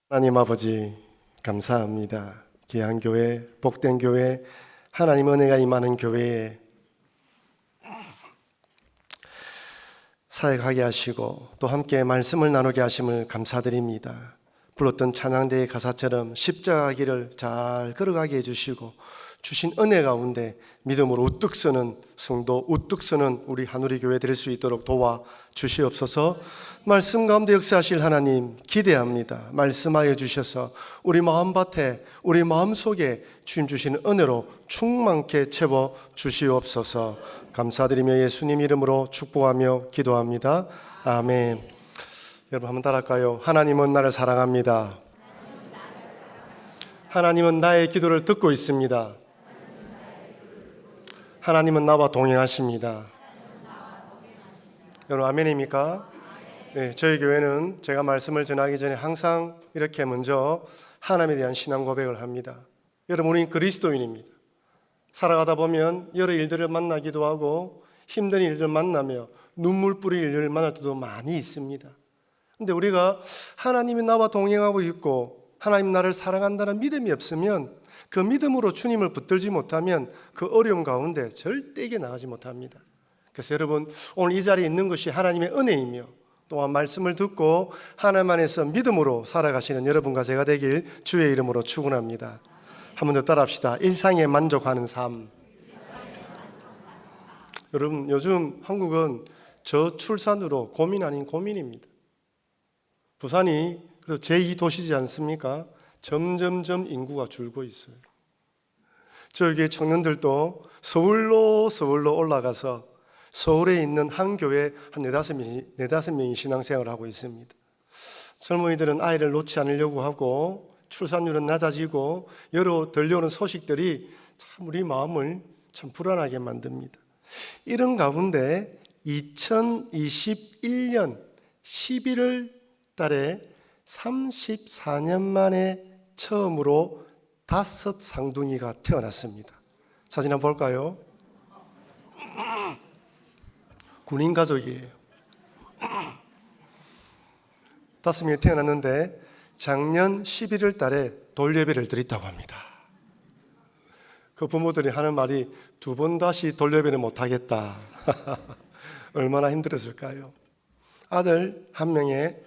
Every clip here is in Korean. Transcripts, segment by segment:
하나님 아버지 감사합니다. 귀한 교회, 복된 교회, 하나님 은혜가 임하는 교회에 사역하게 하시고 또 함께 말씀을 나누게 하심을 감사드립니다. 불렀던 찬양대의 가사처럼 십자가 길을 잘 걸어가게 해주시고 주신 은혜 가운데 믿음으로 우뚝 서는 성도, 우뚝 서는 우리 한우리 교회 될 수 있도록 도와 주시옵소서. 말씀 가운데 역사하실 하나님 기대합니다. 말씀하여 주셔서 우리 마음밭에, 우리 마음속에 주님 주시는 은혜로 충만케 채워 주시옵소서. 감사드리며 예수님 이름으로 축복하며 기도합니다. 아멘. 여러분 한번 따라할까요? 하나님은 나를 사랑합니다. 하나님은 나의 기도를 듣고 있습니다. 하나님은 나와 동행하십니다. 여러분 아멘입니까? 네, 저희 교회는 제가 말씀을 전하기 전에 항상 이렇게 먼저 하나님에 대한 신앙 고백을 합니다. 여러분 우리는 그리스도인입니다. 살아가다 보면 여러 일들을 만나기도 하고 힘든 일들을 만나며 눈물 뿌릴 일을 만날 때도 많이 있습니다. 근데 우리가 하나님이 나와 동행하고 있고 하나님 나를 사랑한다는 믿음이 없으면 그 믿음으로 주님을 붙들지 못하면 그 어려움 가운데 절대 이겨나가지 못합니다. 그래서 여러분 오늘 이 자리에 있는 것이 하나님의 은혜이며 또한 말씀을 듣고 하나님 안에서 믿음으로 살아가시는 여러분과 제가 되길 주의 이름으로 축원합니다. 한 번 더 따라합시다. 일상에 만족하는 삶. 여러분 요즘 한국은 저출산으로 고민 아닌 고민입니다. 부산이 제2도시지 않습니까? 점점점 인구가 줄고 있어요. 저에게 청년들도 서울로 올라가서 서울에 있는 한 교회에 한 네다섯 명이 신앙생활을 하고 있습니다. 젊은이들은 아이를 놓지 않으려고 하고 출산율은 낮아지고 여러 들려오는 소식들이 참 우리 마음을 참 불안하게 만듭니다. 이런 가운데 2021년 11월 달에 34년 만에 처음으로 5 쌍둥이가 태어났습니다. 사진 한번 볼까요? 군인 가족이에요. 5명이 태어났는데 작년 11월 달에 돌예배를 드렸다고 합니다. 그 부모들이 하는 말이 2번 다시 돌예배를 못하겠다. 얼마나 힘들었을까요? 아들 1명에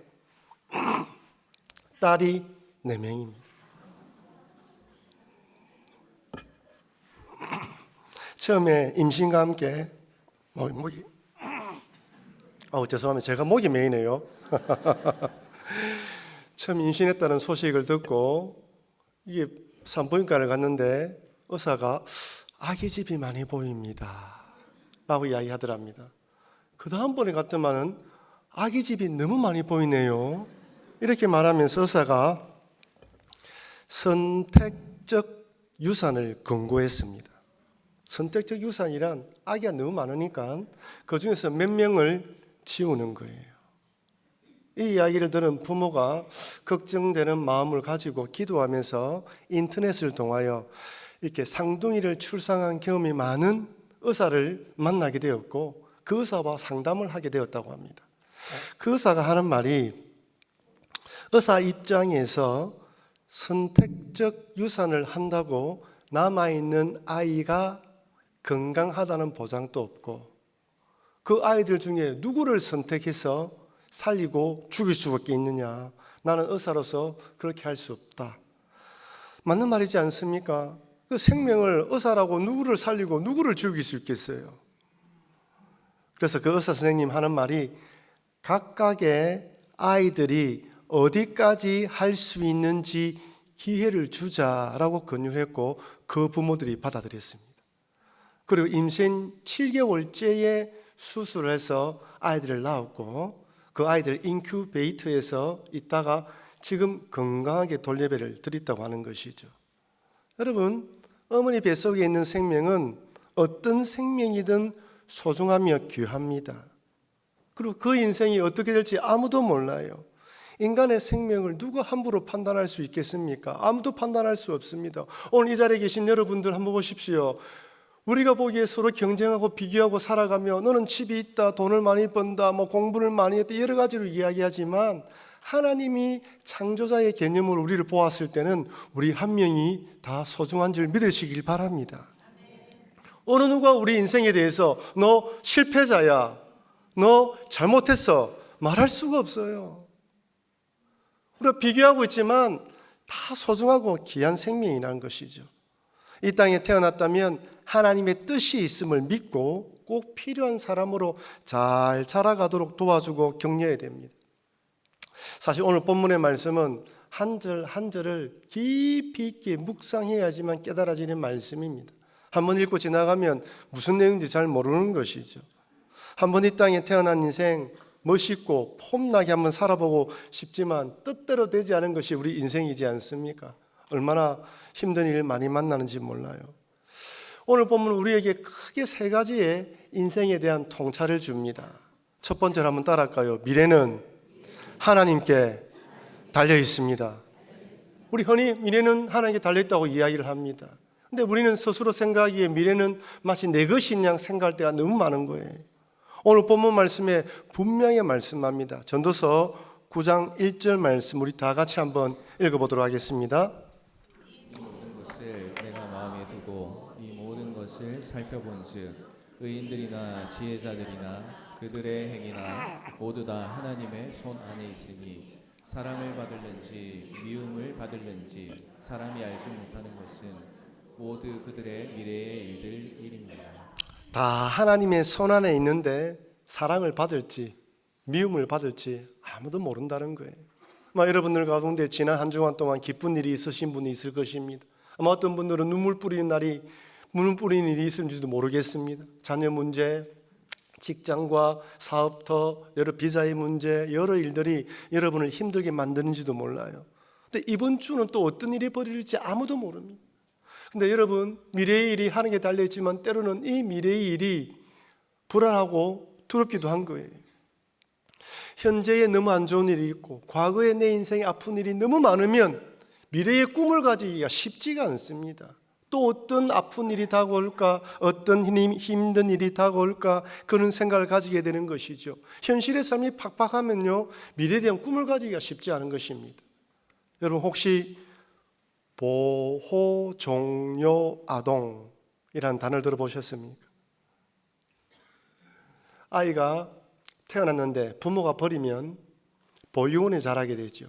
딸이 4명입니다. 처음에 임신과 함께 죄송합니다. 제가 목이 메이네요. 처음 임신했다는 소식을 듣고 이게 산부인과를 갔는데 의사가 아기집이 많이 보입니다 라고 이야기하더랍니다. 그 다음번에 갔더만은 아기집이 너무 많이 보이네요 이렇게 말하면서 의사가 선택적 유산을 권고했습니다. 선택적 유산이란 아기가 너무 많으니까 그 중에서 몇 명을 지우는 거예요. 이 이야기를 들은 부모가 걱정되는 마음을 가지고 기도하면서 인터넷을 통하여 이렇게 쌍둥이를 출산한 경험이 많은 의사를 만나게 되었고 그 의사와 상담을 하게 되었다고 합니다. 그 의사가 하는 말이 의사 입장에서 선택적 유산을 한다고 남아있는 아이가 건강하다는 보장도 없고 그 아이들 중에 누구를 선택해서 살리고 죽일 수밖에 있느냐. 나는 의사로서 그렇게 할 수 없다. 맞는 말이지 않습니까? 그 생명을 의사라고 누구를 살리고 누구를 죽일 수 있겠어요? 그래서 그 의사 선생님 하는 말이 각각의 아이들이 어디까지 할 수 있는지 기회를 주자라고 권유했고 그 부모들이 받아들였습니다. 그리고 임신 7개월째에 수술을 해서 아이들을 낳았고 그 아이들 인큐베이터에서 있다가 지금 건강하게 돌예배를 드렸다고 하는 것이죠. 여러분 어머니 뱃속에 있는 생명은 어떤 생명이든 소중하며 귀합니다. 그리고 그 인생이 어떻게 될지 아무도 몰라요. 인간의 생명을 누가 함부로 판단할 수 있겠습니까? 아무도 판단할 수 없습니다. 오늘 이 자리에 계신 여러분들 한번 보십시오. 우리가 보기에 서로 경쟁하고 비교하고 살아가며 너는 집이 있다, 돈을 많이 번다, 공부를 많이 했다 여러 가지로 이야기하지만 하나님이 창조자의 개념으로 우리를 보았을 때는 우리 한 명이 다 소중한 줄 믿으시길 바랍니다. 어느 누가 우리 인생에 대해서 너 실패자야, 너 잘못했어 말할 수가 없어요. 우리가 비교하고 있지만 다 소중하고 귀한 생명이라는 것이죠. 이 땅에 태어났다면 하나님의 뜻이 있음을 믿고 꼭 필요한 사람으로 잘 자라가도록 도와주고 격려해야 됩니다. 사실 오늘 본문의 말씀은 한 절 한 절을 깊이 있게 묵상해야지만 깨달아지는 말씀입니다. 한번 읽고 지나가면 무슨 내용인지 잘 모르는 것이죠. 한번 이 땅에 태어난 인생 멋있고 폼나게 한번 살아보고 싶지만 뜻대로 되지 않은 것이 우리 인생이지 않습니까? 얼마나 힘든 일을 많이 만나는지 몰라요. 오늘 본문은 우리에게 크게 세 가지의 인생에 대한 통찰을 줍니다. 첫 번째로 한번 따라할까요? 미래는 하나님께 달려 있습니다. 우리 흔히 미래는 하나님께 달려 있다고 이야기를 합니다. 근데 우리는 스스로 생각하기에 미래는 마치 내 것인 양 생각할 때가 너무 많은 거예요. 오늘 본문 말씀에 분명히 말씀합니다. 전도서 9장 1절 말씀 우리 다 같이 한번 읽어보도록 하겠습니다. 이 모든 것을 내가 마음에 두고 이 모든 것을 살펴본즉 의인들이나 지혜자들이나 그들의 행위나 모두 다 하나님의 손 안에 있으니 사랑을 받을는지 미움을 받을는지 사람이 알지 못하는 것은 모두 그들의 미래의 일입니다. 다 하나님의 손 안에 있는데 사랑을 받을지 미움을 받을지 아무도 모른다는 거예요. 아마 여러분들 가운데 지난 한 주간 동안 기쁜 일이 있으신 분이 있을 것입니다. 아마 어떤 분들은 눈물 뿌리는 일이 있을지도 모르겠습니다. 자녀 문제, 직장과 사업터, 여러 비자의 문제, 여러 일들이 여러분을 힘들게 만드는지도 몰라요. 근데 이번 주는 또 어떤 일이 벌어질지 아무도 모릅니다. 근데 여러분, 미래의 일이 하는 게 달려있지만 때로는 이 미래의 일이 불안하고 두렵기도 한 거예요. 현재에 너무 안 좋은 일이 있고 과거에 내 인생에 아픈 일이 너무 많으면 미래의 꿈을 가지기가 쉽지가 않습니다. 또 어떤 아픈 일이 다가올까, 어떤 힘든 일이 다가올까 그런 생각을 가지게 되는 것이죠. 현실의 삶이 팍팍하면요 미래에 대한 꿈을 가지기가 쉽지 않은 것입니다. 여러분 혹시 보호 종료 아동이라는 단어를 들어보셨습니까? 아이가 태어났는데 부모가 버리면 보육원에 자라게 되죠.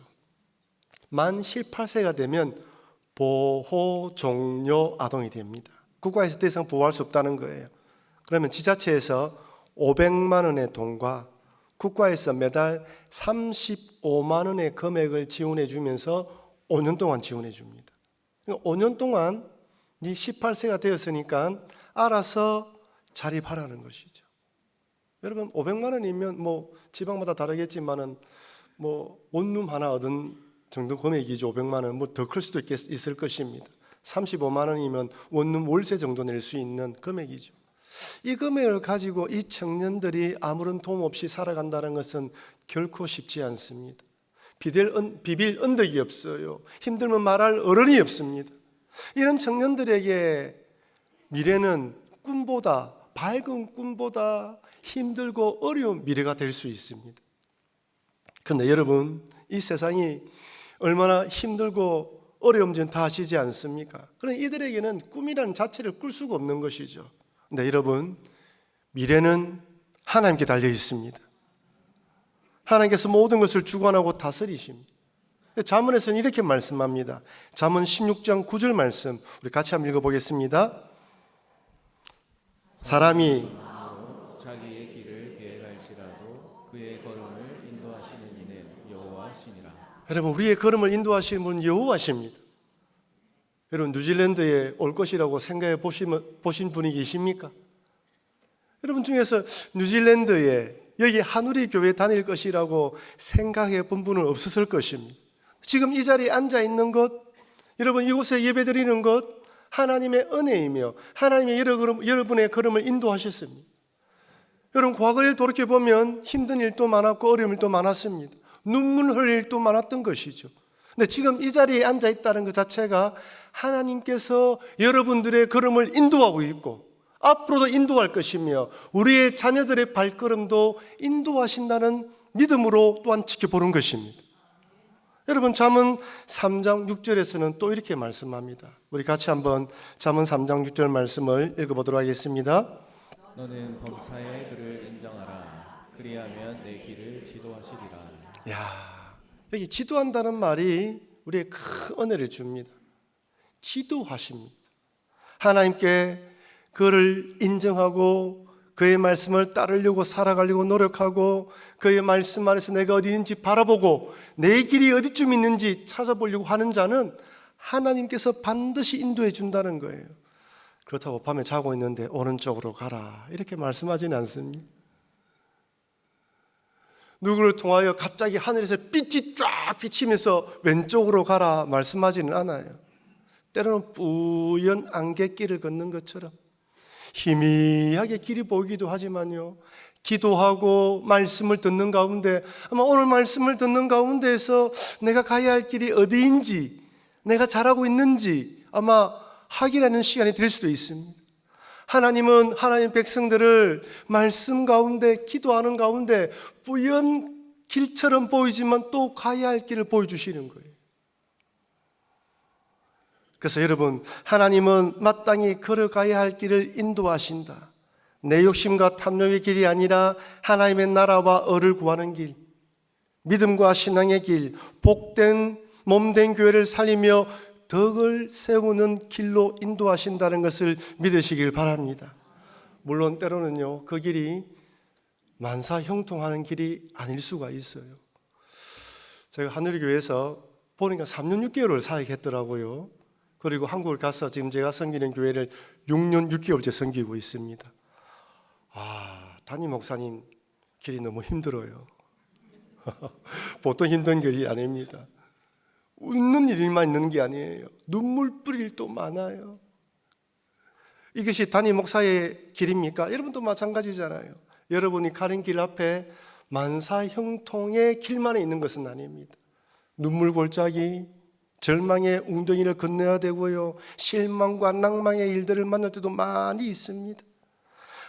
만 18세가 되면 보호 종료 아동이 됩니다. 국가에서 더 이상 보호할 수 없다는 거예요. 그러면 지자체에서 500만 원의 돈과 국가에서 매달 35만 원의 금액을 지원해 주면서 5년 동안 지원해 줍니다. 5년 동안 네 18세가 되었으니까 알아서 자립하라는 것이죠. 여러분 500만 원이면 뭐 지방마다 다르겠지만은 뭐 원룸 하나 얻은 정도 금액이죠. 500만 원 뭐 더 클 수도 있을 것입니다. 35만 원이면 원룸 월세 정도 낼 수 있는 금액이죠. 이 금액을 가지고 이 청년들이 아무런 도움 없이 살아간다는 것은 결코 쉽지 않습니다. 비빌 언덕이 없어요. 힘들면 말할 어른이 없습니다. 이런 청년들에게 미래는 꿈보다 밝은 꿈보다 힘들고 어려운 미래가 될 수 있습니다. 그런데 여러분 이 세상이 얼마나 힘들고 어려운지는 다 아시지 않습니까? 그러나 이들에게는 꿈이라는 자체를 꿀 수가 없는 것이죠. 근데 여러분 미래는 하나님께 달려 있습니다. 하나님께서 모든 것을 주관하고 다스리십니다. 잠언에서는 이렇게 말씀합니다. 잠언 16장 9절 말씀 우리 같이 한번 읽어보겠습니다. 사람이 자기의 길을 계획할지라도 그의 걸음을 인도하시는 이는 여호와시니라. 여러분 우리의 걸음을 인도하시는 분은 여호와십니다. 여러분 뉴질랜드에 올 것이라고 생각해 보신 분이 계십니까? 여러분 중에서 뉴질랜드에 여기 한우리 교회 다닐 것이라고 생각해 본 분은 없었을 것입니다. 지금 이 자리에 앉아 있는 것, 여러분 이곳에 예배 드리는 것 하나님의 은혜이며 하나님의 여러분의 걸음을 인도하셨습니다. 여러분 과거를 돌이켜보면 힘든 일도 많았고 어려운 일도 많았습니다. 눈물 흘릴 일도 많았던 것이죠. 근데 지금 이 자리에 앉아 있다는 것 자체가 하나님께서 여러분들의 걸음을 인도하고 있고 앞으로도 인도할 것이며 우리의 자녀들의 발걸음도 인도하신다는 믿음으로 또한 지켜보는 것입니다. 여러분, 잠언 3장 6절에서는 또 이렇게 말씀합니다. 우리 같이 한번 잠언 3장 6절 말씀을 읽어보도록 하겠습니다. 너는 범사의 그를 인정하라. 그리하면 내 길을 지도하시리라. 야, 여기 지도한다는 말이 우리의 큰 은혜를 줍니다. 지도하십니다. 하나님께 그를 인정하고 그의 말씀을 따르려고 살아가려고 노력하고 그의 말씀 안에서 내가 어디 있는지 바라보고 내 길이 어디쯤 있는지 찾아보려고 하는 자는 하나님께서 반드시 인도해 준다는 거예요. 그렇다고 밤에 자고 있는데 오른쪽으로 가라 이렇게 말씀하지는 않습니다. 누구를 통하여 갑자기 하늘에서 빛이 쫙 비치면서 왼쪽으로 가라 말씀하지는 않아요. 때로는 뿌연 안갯길을 걷는 것처럼 희미하게 길이 보이기도 하지만요, 기도하고 말씀을 듣는 가운데 아마 오늘 말씀을 듣는 가운데에서 내가 가야 할 길이 어디인지, 내가 잘하고 있는지 아마 확인하는 시간이 될 수도 있습니다. 하나님은 하나님 백성들을 말씀 가운데, 기도하는 가운데 뿌연 길처럼 보이지만 또 가야 할 길을 보여주시는 거예요. 그래서 여러분, 하나님은 마땅히 걸어가야 할 길을 인도하신다. 내 욕심과 탐욕의 길이 아니라 하나님의 나라와 의를 구하는 길, 믿음과 신앙의 길, 복된 몸된 교회를 살리며 덕을 세우는 길로 인도하신다는 것을 믿으시길 바랍니다. 물론 때로는요, 그 길이 만사 형통하는 길이 아닐 수가 있어요. 제가 하늘교회에서 보니까 3년 6개월을 사역했더라고요. 그리고 한국을 가서 지금 제가 섬기는 교회를 6년 6개월째 섬기고 있습니다. 담임 목사님 길이 너무 힘들어요. 보통 힘든 길이 아닙니다. 웃는 일만 있는 게 아니에요. 눈물 뿌릴 일도 많아요. 이것이 담임 목사의 길입니까? 여러분도 마찬가지잖아요. 여러분이 가는 길 앞에 만사 형통의 길만에 있는 것은 아닙니다. 눈물 골짜기, 절망의 웅덩이를 건너야 되고요, 실망과 낭망의 일들을 만날 때도 많이 있습니다.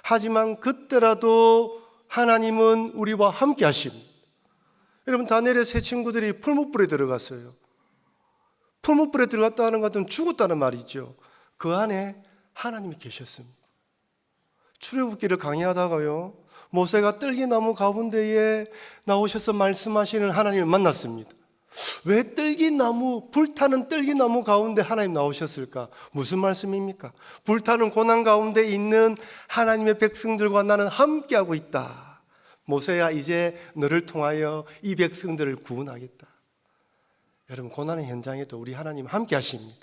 하지만 그때라도 하나님은 우리와 함께 하십니다. 여러분, 다니엘의 세 친구들이 풀무불에 들어갔어요. 풀무불에 들어갔다는 것은 죽었다는 말이죠. 그 안에 하나님이 계셨습니다. 출애굽기를 강의하다가요, 모세가 뜰기나무 가운데에 나오셔서 말씀하시는 하나님을 만났습니다. 왜 불타는 뜰기나무 가운데 하나님 나오셨을까? 무슨 말씀입니까? 불타는 고난 가운데 있는 하나님의 백성들과 나는 함께하고 있다. 모세야, 이제 너를 통하여 이 백성들을 구원하겠다. 여러분, 고난의 현장에도 우리 하나님 함께 하십니다.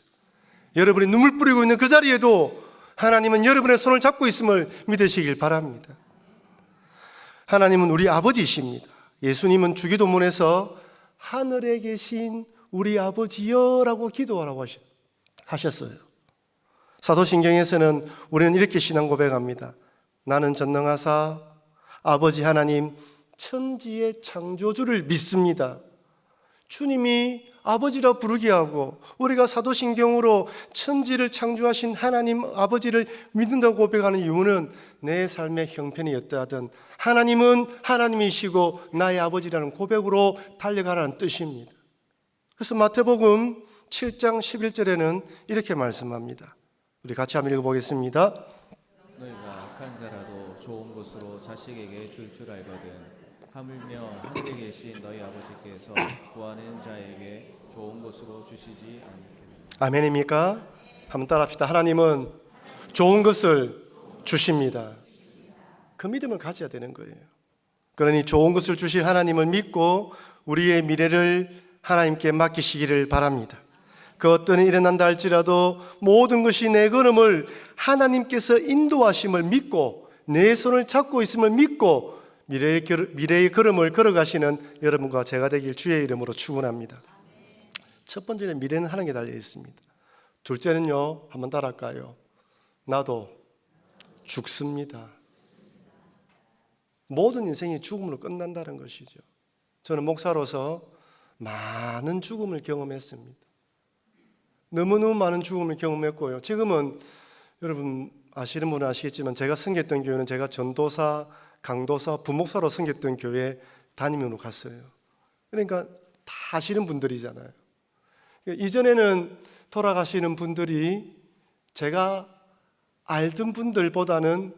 여러분이 눈물 뿌리고 있는 그 자리에도 하나님은 여러분의 손을 잡고 있음을 믿으시길 바랍니다. 하나님은 우리 아버지이십니다. 예수님은 주기도문에서 하늘에 계신 우리 아버지여라고 기도하라고 하셨어요. 사도신경에서는 우리는 이렇게 신앙 고백합니다. 나는 전능하사 아버지 하나님 천지의 창조주를 믿습니다. 주님이 아버지라 부르게 하고 우리가 사도신경으로 천지를 창조하신 하나님 아버지를 믿는다고 고백하는 이유는 내 삶의 형편이 어떠하든 하나님은 하나님이시고 나의 아버지라는 고백으로 달려가라는 뜻입니다. 그래서 마태복음 7장 11절에는 이렇게 말씀합니다. 우리 같이 한번 읽어보겠습니다. 너희가 악한 자라도 좋은 것으로 자식에게 줄 알거든 하물며 하늘에 계신 너희 아버지께서 구하는 자에게 좋은 것으로 주시지 않겠느냐. 아멘입니까? 한번 따라합시다. 하나님은 좋은 것을 주십니다. 그 믿음을 가져야 되는 거예요. 그러니 좋은 것을 주실 하나님을 믿고 우리의 미래를 하나님께 맡기시기를 바랍니다. 그 어떤 일이 일어난다 할지라도 모든 것이 내 걸음을 하나님께서 인도하심을 믿고 내 손을 잡고 있음을 믿고 미래의 걸음을 걸어가시는 여러분과 제가 되길 주의 이름으로 축원합니다. 첫 번째는 미래는 하나님께 달려 있습니다. 둘째는요, 한번 따라할까요? 나도 죽습니다. 모든 인생이 죽음으로 끝난다는 것이죠. 저는 목사로서 많은 죽음을 경험했습니다. 너무너무 많은 죽음을 경험했고요. 지금은 여러분 아시는 분은 아시겠지만 제가 섬겼던 교회는 제가 전도사, 강도사, 부목사로 섬겼던 교회 담임으로 갔어요. 그러니까 다 아시는 분들이잖아요. 이전에는 돌아가시는 분들이 제가 알던 분들보다는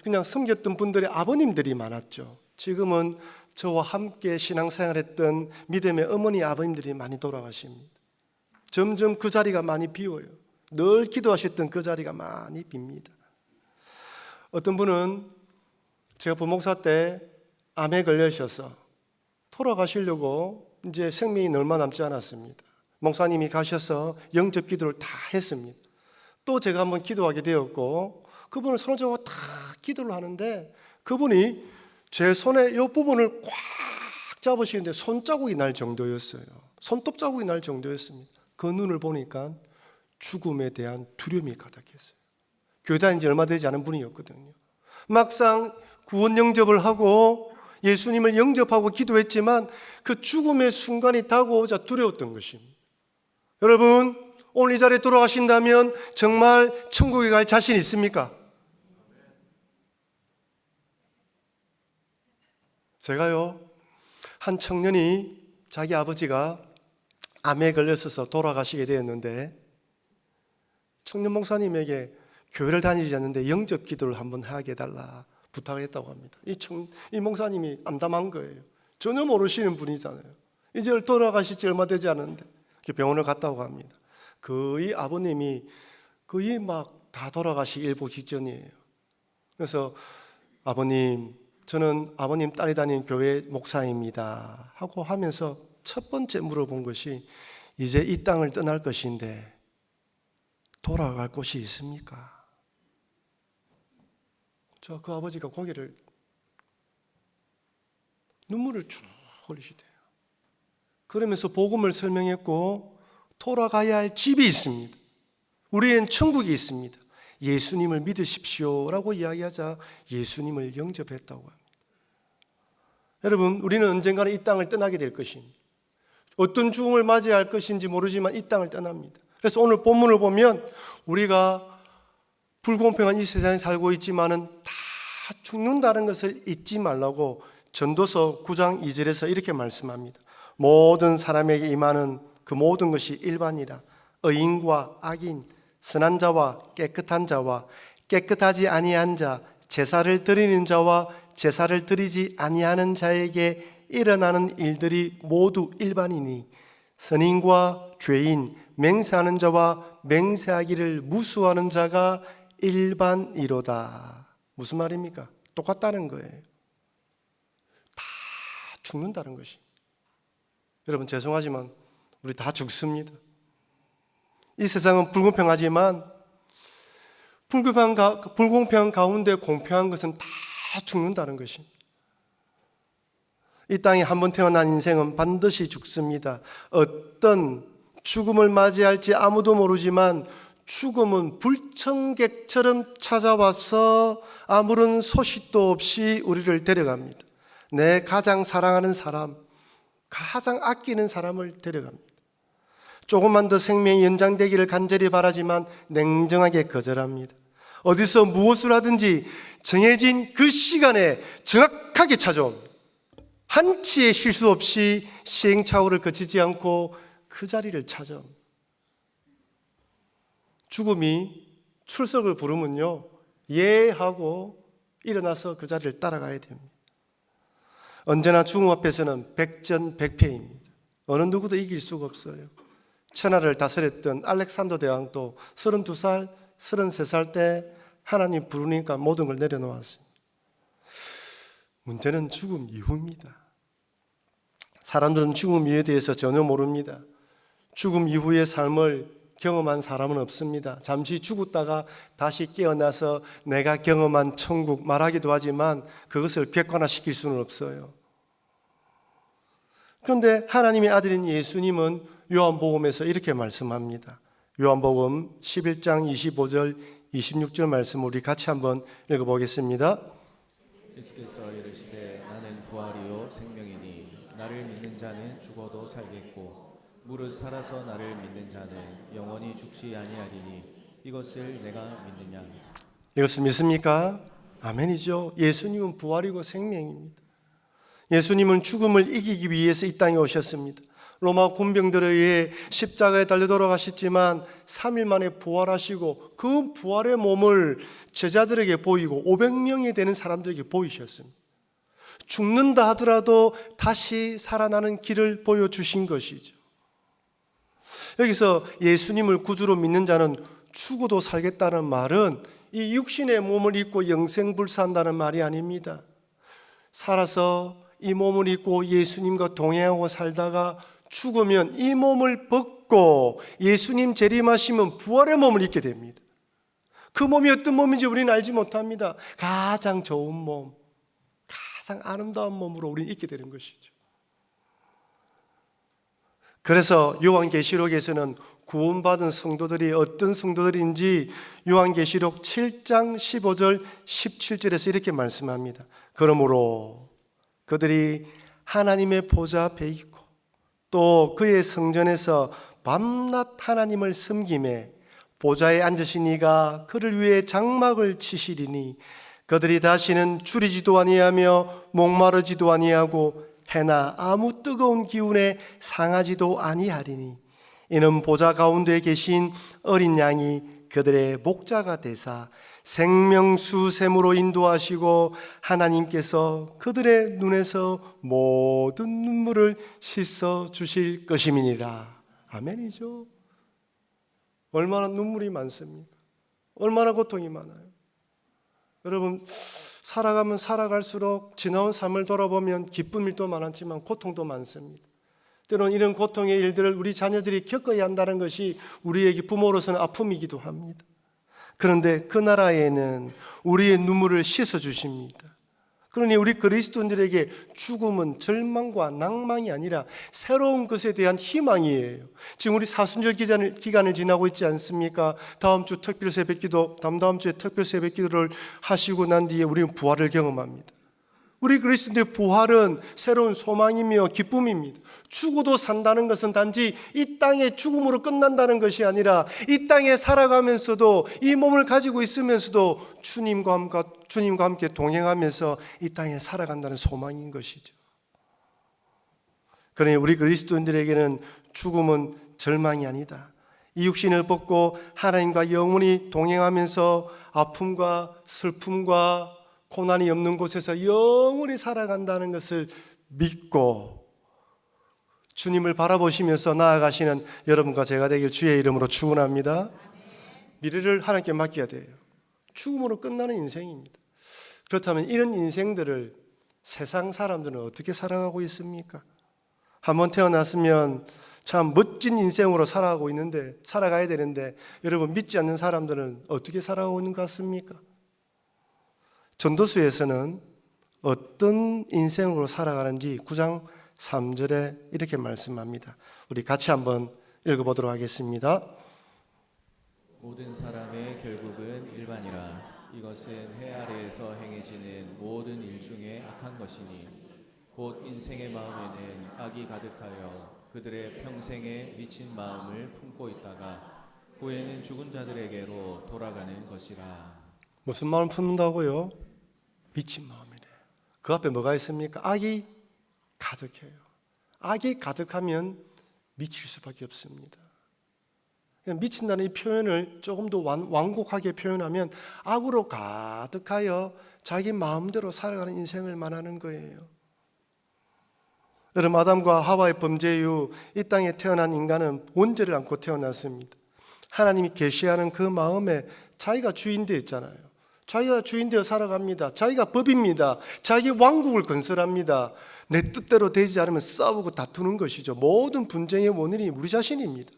그냥 섬겼던 분들의 아버님들이 많았죠. 지금은 저와 함께 신앙생활했던 믿음의 어머니 아버님들이 많이 돌아가십니다. 점점 그 자리가 많이 비워요. 늘 기도하셨던 그 자리가 많이 빕니다. 어떤 분은 제가 부목사 때 암에 걸리셔서 돌아가시려고 이제 생명이 얼마 남지 않았습니다. 목사님이 가셔서 영접 기도를 다 했습니다. 또 제가 한번 기도하게 되었고 그분을 손을 잡고 다 기도를 하는데 그분이 제 손의 이 부분을 꽉 잡으시는데 손자국이 날 정도였어요. 손톱 자국이 날 정도였습니다. 그 눈을 보니까 죽음에 대한 두려움이 가득했어요. 교회 다닌 지 얼마 되지 않은 분이었거든요. 막상 구원 영접을 하고 예수님을 영접하고 기도했지만 그 죽음의 순간이 다가오자 두려웠던 것입니다. 여러분, 오늘 이 자리에 돌아가신다면 정말 천국에 갈 자신 있습니까? 제가요, 한 청년이 자기 아버지가 암에 걸렸어서 돌아가시게 되었는데 청년 목사님에게 교회를 다니지 않는데 영접 기도를 한번 하게 해달라 부탁을 했다고 합니다. 이 목사님이 암담한 거예요. 전혀 모르시는 분이잖아요. 이제 돌아가실 지 얼마 되지 않았는데 병원을 갔다고 합니다. 거의 아버님이 거의 막 다 돌아가시기 일보 직전이에요. 그래서 아버님, 저는 아버님 딸이 다니는 교회 목사입니다 하고 하면서 첫 번째 물어본 것이 이제 이 땅을 떠날 것인데 돌아갈 곳이 있습니까? 저 그 아버지가 고개를 눈물을 쭉 흘리시대요. 그러면서 복음을 설명했고 돌아가야 할 집이 있습니다. 우리는 천국이 있습니다. 예수님을 믿으십시오라고 이야기하자 예수님을 영접했다고 합니다. 여러분, 우리는 언젠가는 이 땅을 떠나게 될 것입니다. 어떤 죽음을 맞이할 것인지 모르지만 이 땅을 떠납니다. 그래서 오늘 본문을 보면 우리가 불공평한 이 세상에 살고 있지만은 다 죽는다는 것을 잊지 말라고 전도서 9장 2절에서 이렇게 말씀합니다. 모든 사람에게 임하는 그 모든 것이 일반이라. 의인과 악인, 선한 자와 깨끗한 자와 깨끗하지 아니한 자, 제사를 드리는 자와 제사를 드리지 아니하는 자에게 일어나는 일들이 모두 일반이니 선인과 죄인, 맹세하는 자와 맹세하기를 무수하는 자가 일반이로다. 무슨 말입니까? 똑같다는 거예요. 다 죽는다는 것이. 여러분, 죄송하지만 우리 다 죽습니다. 이 세상은 불공평하지만 불공평한 가운데 공평한 것은 다 죽는다는 것입니다. 이 땅에 한 번 태어난 인생은 반드시 죽습니다. 어떤 죽음을 맞이할지 아무도 모르지만 죽음은 불청객처럼 찾아와서 아무런 소식도 없이 우리를 데려갑니다. 내 가장 사랑하는 사람, 가장 아끼는 사람을 데려갑니다. 조금만 더 생명이 연장되기를 간절히 바라지만 냉정하게 거절합니다. 어디서 무엇을 하든지 정해진 그 시간에 정확하게 찾아옵니다. 한치의 실수 없이 시행착오를 거치지 않고 그 자리를 찾아옵니다. 죽음이 출석을 부르면요, 예 하고 일어나서 그 자리를 따라가야 됩니다. 언제나 죽음 앞에서는 백전백패입니다. 어느 누구도 이길 수가 없어요. 천하를 다스렸던 알렉산더 대왕도 32살, 33살 때 하나님 부르니까 모든 걸 내려놓았습니다. 문제는 죽음 이후입니다. 사람들은 죽음 이후에 대해서 전혀 모릅니다. 죽음 이후의 삶을 경험한 사람은 없습니다. 잠시 죽었다가 다시 깨어나서 내가 경험한 천국 말하기도 하지만 그것을 객관화시킬 수는 없어요. 그런데 하나님의 아들인 예수님은 요한복음에서 이렇게 말씀합니다. 요한복음 11장 25절 26절 말씀 우리 같이 한번 읽어보겠습니다. 예수께서 이르시되 나는 부활이요 생명이니 나를 믿는 자는 죽어도 살겠고 무릇 살아서 나를 믿는 자는 영원히 죽지 아니하리니 이것을 내가 믿느냐. 이것을 믿습니까? 아멘이죠. 예수님은 부활이고 생명입니다. 예수님은 죽음을 이기기 위해서 이 땅에 오셨습니다. 로마 군병들에 의해 십자가에 달려 돌아가셨지만 3일 만에 부활하시고 그 부활의 몸을 제자들에게 보이고 500명이 되는 사람들에게 보이셨습니다. 죽는다 하더라도 다시 살아나는 길을 보여주신 것이죠. 여기서 예수님을 구주로 믿는 자는 죽어도 살겠다는 말은 이 육신의 몸을 입고 영생불사한다는 말이 아닙니다. 살아서 이 몸을 입고 예수님과 동행하고 살다가 죽으면 이 몸을 벗고 예수님 재림하시면 부활의 몸을 입게 됩니다. 그 몸이 어떤 몸인지 우리는 알지 못합니다. 가장 좋은 몸, 가장 아름다운 몸으로 우리는 있게 되는 것이죠. 그래서 요한계시록에서는 구원받은 성도들이 어떤 성도들인지 요한계시록 7장 15절 17절에서 이렇게 말씀합니다. 그러므로 그들이 하나님의 보좌 앞에 있고 또 그의 성전에서 밤낮 하나님을 섬기매 보좌에 앉으신 이가 그를 위해 장막을 치시리니 그들이 다시는 줄이지도 아니하며 목마르지도 아니하고 해나 아무 뜨거운 기운에 상하지도 아니하리니 이는 보좌 가운데 계신 어린 양이 그들의 목자가 되사 생명수샘으로 인도하시고 하나님께서 그들의 눈에서 모든 눈물을 씻어 주실 것임이니라. 아멘이죠. 얼마나 눈물이 많습니까? 얼마나 고통이 많아요. 여러분, 살아가면 살아갈수록 지나온 삶을 돌아보면 기쁜 일도 많았지만 고통도 많습니다. 때로는 이런 고통의 일들을 우리 자녀들이 겪어야 한다는 것이 우리에게 부모로서는 아픔이기도 합니다. 그런데 그 나라에는 우리의 눈물을 씻어주십니다. 그러니 우리 그리스도인들에게 죽음은 절망과 낭망이 아니라 새로운 것에 대한 희망이에요. 지금 우리 사순절 기간을 지나고 있지 않습니까? 다음 주 특별 새벽기도, 다음 주에 특별 새벽기도를 하시고 난 뒤에 우리는 부활을 경험합니다. 우리 그리스도인의 부활은 새로운 소망이며 기쁨입니다. 죽어도 산다는 것은 단지 이 땅의 죽음으로 끝난다는 것이 아니라 이 땅에 살아가면서도 이 몸을 가지고 있으면서도 주님과 함께 동행하면서 이 땅에 살아간다는 소망인 것이죠. 그러니 우리 그리스도인들에게는 죽음은 절망이 아니다. 이 육신을 벗고 하나님과 영원히 동행하면서 아픔과 슬픔과 고난이 없는 곳에서 영원히 살아간다는 것을 믿고 주님을 바라보시면서 나아가시는 여러분과 제가 되길 주의 이름으로 축원합니다. 미래를 하나님께 맡겨야 돼요. 죽음으로 끝나는 인생입니다. 그렇다면 이런 인생들을 세상 사람들은 어떻게 살아가고 있습니까? 한번 태어났으면 참 멋진 인생으로 살아가야 되는데 여러분 믿지 않는 사람들은 어떻게 살아가고 있는 것 같습니까? 전도서에서는 어떤 인생으로 살아가는지 9장 3절에 이렇게 말씀합니다. 우리 같이 한번 읽어보도록 하겠습니다. 모든 사람의 결국은 일반이라. 이것은 해 아래에서 행해지는 모든 일 중에 악한 것이니 곧 인생의 마음에는 악이 가득하여 그들의 평생에 미친 마음을 품고 있다가 후에는 죽은 자들에게로 돌아가는 것이라. 무슨 마음을 품는다고요? 미친 마음이래. 그 앞에 뭐가 있습니까? 악이 가득해요. 악이 가득하면 미칠 수밖에 없습니다. 미친다는 이 표현을 조금 더 완곡하게 표현하면 악으로 가득하여 자기 마음대로 살아가는 인생을 말하는 거예요. 여러분, 아담과 하와의 범죄 이후 이 땅에 태어난 인간은 원죄를 안고 태어났습니다. 하나님이 계시하는 그 마음에 자기가 주인 되어 있잖아요. 자기가 주인 되어 살아갑니다. 자기가 법입니다. 자기 왕국을 건설합니다. 내 뜻대로 되지 않으면 싸우고 다투는 것이죠. 모든 분쟁의 원인이 우리 자신입니다.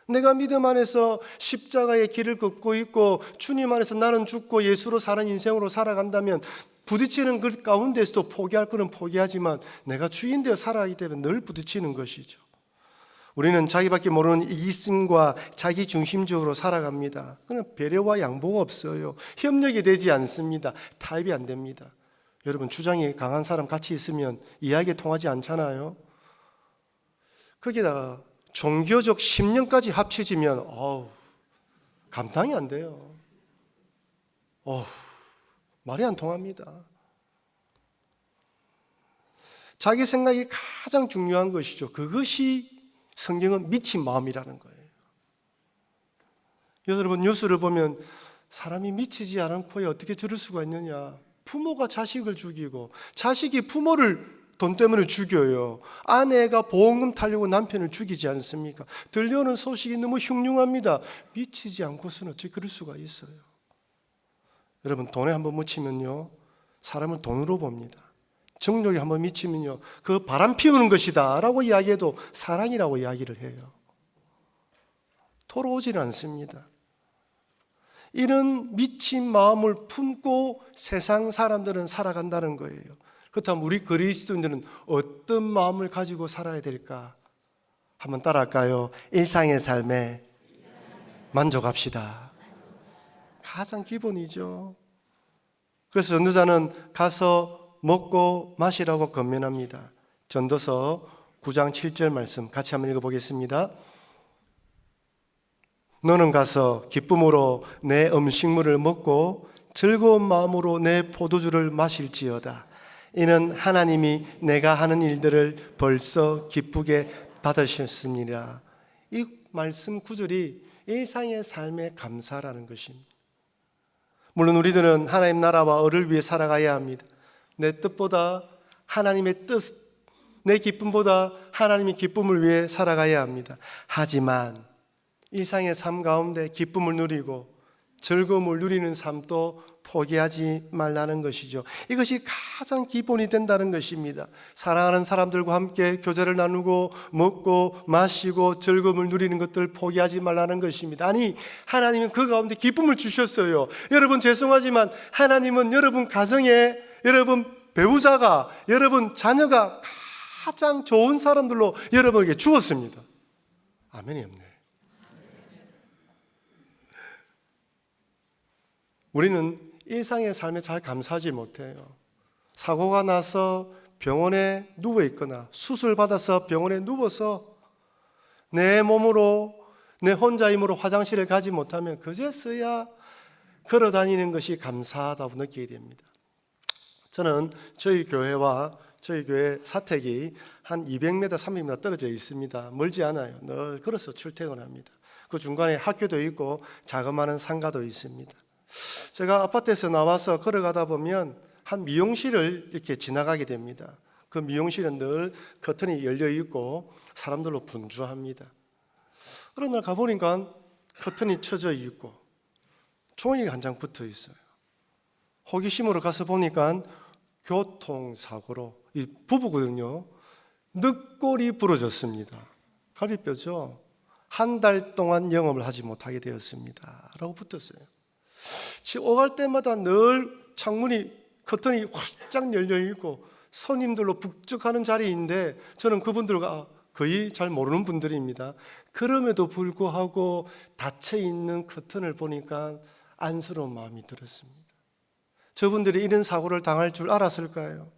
내가 믿음 안에서 십자가의 길을 걷고 있고 주님 안에서 나는 죽고 예수로 사는 인생으로 살아간다면 부딪히는 그 가운데서도 포기할 거는 포기하지만 내가 주인 되어 살아가기 때문에 늘 부딪히는 것이죠. 우리는 자기밖에 모르는 이기심과 자기 중심적으로 살아갑니다. 그냥 배려와 양보가 없어요. 협력이 되지 않습니다. 타협이 안 됩니다. 여러분, 주장이 강한 사람 같이 있으면 이야기가 통하지 않잖아요. 거기다가 종교적 심령까지 합쳐지면 감당이 안 돼요. 말이 안 통합니다. 자기 생각이 가장 중요한 것이죠. 그것이 성경은 미친 마음이라는 거예요. 여러분 뉴스를 보면 사람이 미치지 않고에 어떻게 저럴 수가 있느냐. 부모가 자식을 죽이고 자식이 부모를 돈 때문에 죽여요. 아내가 보험금 타려고 남편을 죽이지 않습니까? 들려오는 소식이 너무 흉흉합니다. 미치지 않고서는 어떻게 그럴 수가 있어요? 여러분 돈에 한번 묻히면요 사람을 돈으로 봅니다. 정욕에 한번 미치면요 그 바람 피우는 것이다 라고 이야기해도 사랑이라고 이야기를 해요. 돌아오지는 않습니다. 이런 미친 마음을 품고 세상 사람들은 살아간다는 거예요. 그렇다면 우리 그리스도인들은 어떤 마음을 가지고 살아야 될까? 한번 따라할까요? 일상의 삶에 만족합시다. 가장 기본이죠. 그래서 전도자는 가서 먹고 마시라고 권면합니다. 전도서 9장 7절 말씀 같이 한번 읽어보겠습니다. 너는 가서 기쁨으로 내 음식물을 먹고 즐거운 마음으로 내 포도주를 마실지어다. 이는 하나님이 내가 하는 일들을 벌써 기쁘게 받으셨습니다. 이 말씀 구절이 일상의 삶의 감사라는 것입니다. 물론 우리들은 하나님 나라와 을을 위해 살아가야 합니다. 내 뜻보다 하나님의 뜻, 내 기쁨보다 하나님의 기쁨을 위해 살아가야 합니다. 하지만 일상의 삶 가운데 기쁨을 누리고 즐거움을 누리는 삶도 포기하지 말라는 것이죠. 이것이 가장 기본이 된다는 것입니다. 사랑하는 사람들과 함께 교제를 나누고 먹고 마시고 즐거움을 누리는 것들을 포기하지 말라는 것입니다. 아니 하나님은 그 가운데 기쁨을 주셨어요. 여러분 죄송하지만 하나님은 여러분 가정에 여러분 배우자가 여러분 자녀가 가장 좋은 사람들로 여러분에게 주었습니다. 아멘이 없네. 우리는 일상의 삶에 잘 감사하지 못해요. 사고가 나서 병원에 누워 있거나 수술받아서 병원에 누워서 내 몸으로 내 혼자 힘으로 화장실을 가지 못하면 그제서야 걸어 다니는 것이 감사하다고 느끼게 됩니다. 저는 저희 교회와 저희 교회 사택이 한 200m, 300m 떨어져 있습니다. 멀지 않아요. 늘 걸어서 출퇴근합니다. 그 중간에 학교도 있고 자그마한 상가도 있습니다. 제가 아파트에서 나와서 걸어가다 보면 한 미용실을 이렇게 지나가게 됩니다. 그 미용실은 늘 커튼이 열려 있고 사람들로 분주합니다. 어느 날 가보니까 커튼이 쳐져 있고 종이가 한 장 붙어 있어요. 호기심으로 가서 보니까 교통사고로 이 부부거든요. 늑골이 부러졌습니다. 갈비뼈죠. 한 달 동안 영업을 하지 못하게 되었습니다. 라고 붙었어요. 오갈 때마다 늘 창문이 커튼이 활짝 열려 있고 손님들로 북적하는 자리인데 저는 그분들과 거의 잘 모르는 분들입니다. 그럼에도 불구하고 닫혀 있는 커튼을 보니까 안쓰러운 마음이 들었습니다. 저분들이 이런 사고를 당할 줄 알았을까요?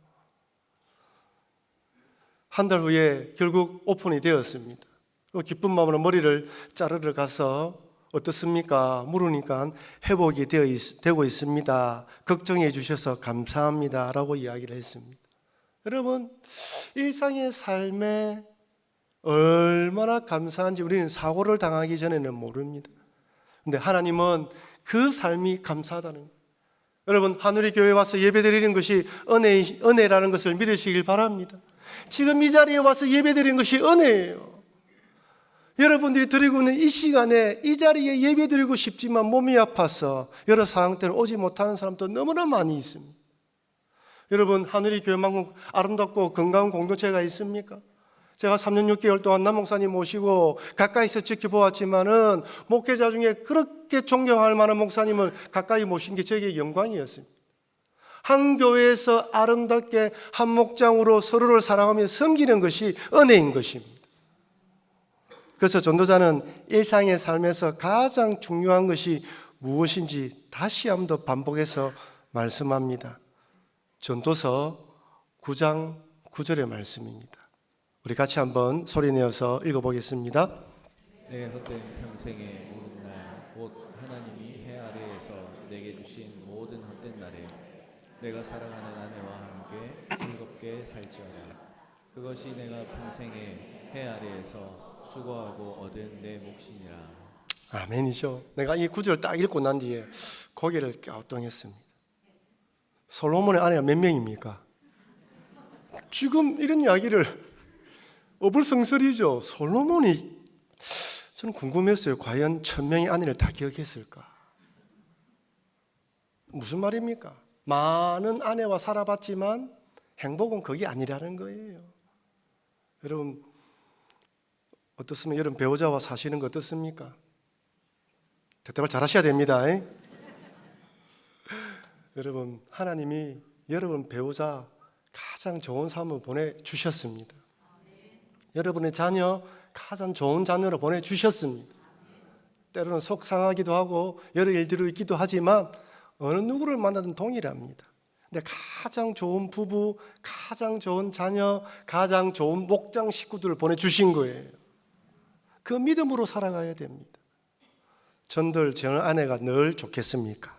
한 달 후에 결국 오픈이 되었습니다. 기쁜 마음으로 머리를 자르러 가서 어떻습니까? 물으니까 회복이 되고 있습니다. 걱정해 주셔서 감사합니다. 라고 이야기를 했습니다. 여러분, 일상의 삶에 얼마나 감사한지 우리는 사고를 당하기 전에는 모릅니다. 근데 하나님은 그 삶이 감사하다는 거예요. 여러분, 하늘의 교회에 와서 예배드리는 것이 은혜라는 것을 믿으시길 바랍니다. 지금 이 자리에 와서 예배드리는 것이 은혜예요. 여러분들이 드리고 있는 이 시간에 이 자리에 예배드리고 싶지만 몸이 아파서 여러 상황 때문에 오지 못하는 사람도 너무나 많이 있습니다. 여러분, 하늘의 교회만큼 아름답고 건강한 공동체가 있습니까? 제가 3년 6개월 동안 남 목사님 모시고 가까이서 지켜보았지만은 목회자 중에 그렇게 존경할 만한 목사님을 가까이 모신 게 저에게 영광이었습니다. 한 교회에서 아름답게 한 목장으로 서로를 사랑하며 섬기는 것이 은혜인 것입니다. 그래서 전도자는 일상의 삶에서 가장 중요한 것이 무엇인지 다시 한 번 더 반복해서 말씀합니다. 전도서 9장 9절의 말씀입니다. 우리 같이 한번 소리내어서 읽어보겠습니다. 내 헛된 평생의 모든 날, 곧 하나님이 해 아래에서 내게 주신 모든 헛된 날에 내가 사랑하는 아내와 함께 즐겁게 살지어다. 그것이 내가 평생에 해 아래에서 수고하고 얻은 내 몫이니라. 아멘이죠. 내가 이 구절을 딱 읽고 난 뒤에 고개를 갸우뚱했습니다. 솔로몬의 아내가 몇 명입니까? 지금 이런 이야기를 어불성설이죠. 솔로몬이, 저는 궁금했어요. 과연 1000명의 아내를 다 기억했을까? 무슨 말입니까? 많은 아내와 살아봤지만 행복은 그게 아니라는 거예요. 여러분 어떻습니까? 여러분 배우자와 사시는 거 어떻습니까? 대답을 잘 하셔야 됩니다. 여러분 하나님이 여러분 배우자 가장 좋은 삶을 보내주셨습니다. 여러분의 자녀 가장 좋은 자녀로 보내주셨습니다. 때로는 속상하기도 하고 여러 일들이 있기도 하지만 어느 누구를 만나든 동일합니다. 근데 가장 좋은 부부, 가장 좋은 자녀, 가장 좋은 목장 식구들을 보내주신 거예요. 그 믿음으로 살아가야 됩니다. 전들 제 아내가 늘 좋겠습니까?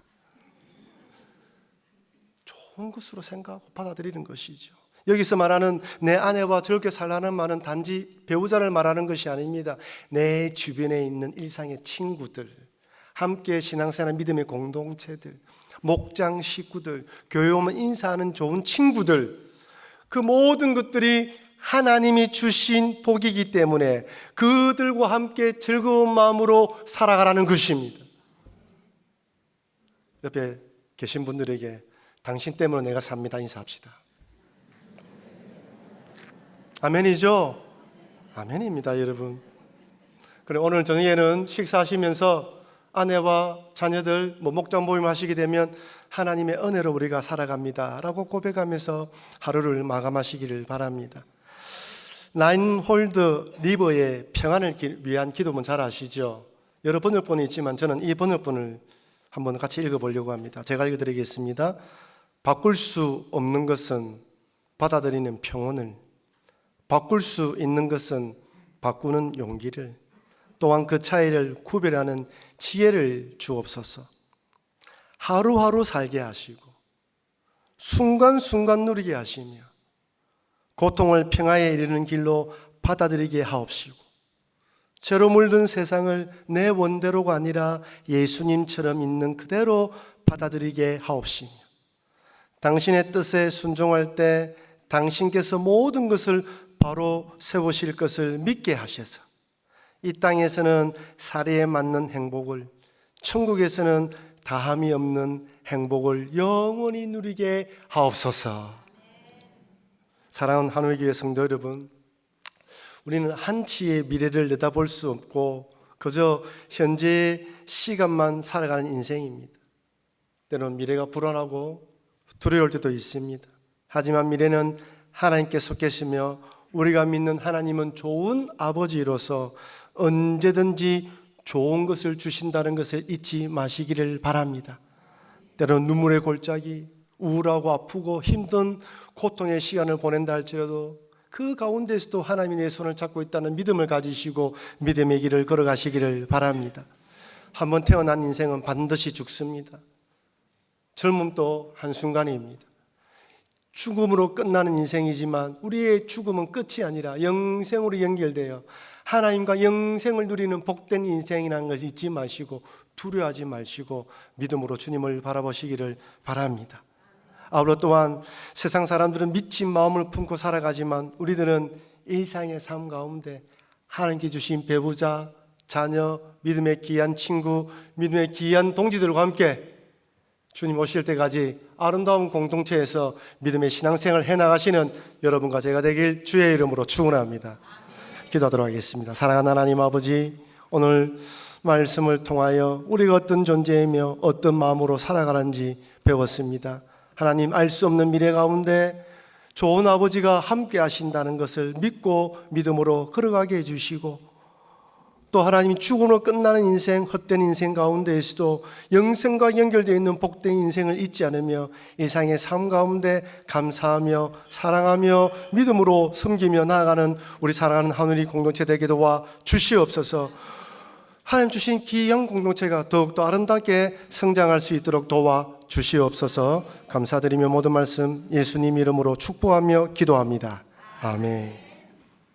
좋은 것으로 생각하고 받아들이는 것이죠. 여기서 말하는 내 아내와 즐겁게 살라는 말은 단지 배우자를 말하는 것이 아닙니다. 내 주변에 있는 일상의 친구들, 함께 신앙생활 믿음의 공동체들, 목장 식구들, 교회 오면 인사하는 좋은 친구들, 그 모든 것들이 하나님이 주신 복이기 때문에 그들과 함께 즐거운 마음으로 살아가라는 것입니다. 옆에 계신 분들에게 당신 때문에 내가 삽니다 인사합시다. 아멘이죠? 아멘입니다, 여러분. 그래, 오늘 저녁에는 식사하시면서 아내와 자녀들 목장 모임 하시게 되면 하나님의 은혜로 우리가 살아갑니다 라고 고백하면서 하루를 마감하시기를 바랍니다. 라인홀드 리버의 평안을 위한 기도문 잘 아시죠? 여러 번역본이 있지만 저는 이 번역본을 한번 같이 읽어보려고 합니다. 제가 읽어드리겠습니다. 바꿀 수 없는 것은 받아들이는 평온을, 바꿀 수 있는 것은 바꾸는 용기를, 또한 그 차이를 구별하는 지혜를 주옵소서. 하루하루 살게 하시고 순간순간 누리게 하시며 고통을 평화에 이르는 길로 받아들이게 하옵시고 죄로 물든 세상을 내 원대로가 아니라 예수님처럼 있는 그대로 받아들이게 하옵시며 당신의 뜻에 순종할 때 당신께서 모든 것을 바로 세우실 것을 믿게 하셔서 이 땅에서는 사리에 맞는 행복을, 천국에서는 다함이 없는 행복을 영원히 누리게 하옵소서. 사랑하는 하늘교회 성도 여러분, 우리는 한치의 미래를 내다볼 수 없고 그저 현재의 시간만 살아가는 인생입니다. 때로는 미래가 불안하고 두려울 때도 있습니다. 하지만 미래는 하나님께 속계시며 우리가 믿는 하나님은 좋은 아버지로서 언제든지 좋은 것을 주신다는 것을 잊지 마시기를 바랍니다. 때로는 눈물의 골짜기, 우울하고 아프고 힘든 고통의 시간을 보낸다 할지라도 그 가운데서도 하나님이 내 손을 잡고 있다는 믿음을 가지시고 믿음의 길을 걸어가시기를 바랍니다. 한번 태어난 인생은 반드시 죽습니다. 젊음도 한순간입니다. 죽음으로 끝나는 인생이지만 우리의 죽음은 끝이 아니라 영생으로 연결되어 하나님과 영생을 누리는 복된 인생이라는 걸 잊지 마시고 두려워하지 마시고 믿음으로 주님을 바라보시기를 바랍니다. 아울러 또한 세상 사람들은 미친 마음을 품고 살아가지만 우리들은 일상의 삶 가운데 하나님께 주신 배우자, 자녀, 믿음의 귀한 친구, 믿음의 귀한 동지들과 함께 주님 오실 때까지 아름다운 공동체에서 믿음의 신앙생활을 해나가시는 여러분과 제가 되길 주의 이름으로 축원합니다. 기도하도록 하겠습니다. 사랑하는 하나님 아버지, 오늘 말씀을 통하여 우리가 어떤 존재이며 어떤 마음으로 살아가는지 배웠습니다. 하나님, 알 수 없는 미래 가운데 좋은 아버지가 함께 하신다는 것을 믿고 믿음으로 걸어가게 해주시고 또 하나님이 죽음으로 끝나는 인생, 헛된 인생 가운데에서도 영생과 연결되어 있는 복된 인생을 잊지 않으며 일상의 삶 가운데 감사하며 사랑하며 믿음으로 섬기며 나아가는 우리 사랑하는 하늘이 공동체 되게 도와 주시옵소서. 하나님 주신 귀한 공동체가 더욱더 아름답게 성장할 수 있도록 도와 주시옵소서. 감사드리며 모든 말씀 예수님 이름으로 축복하며 기도합니다. 아멘.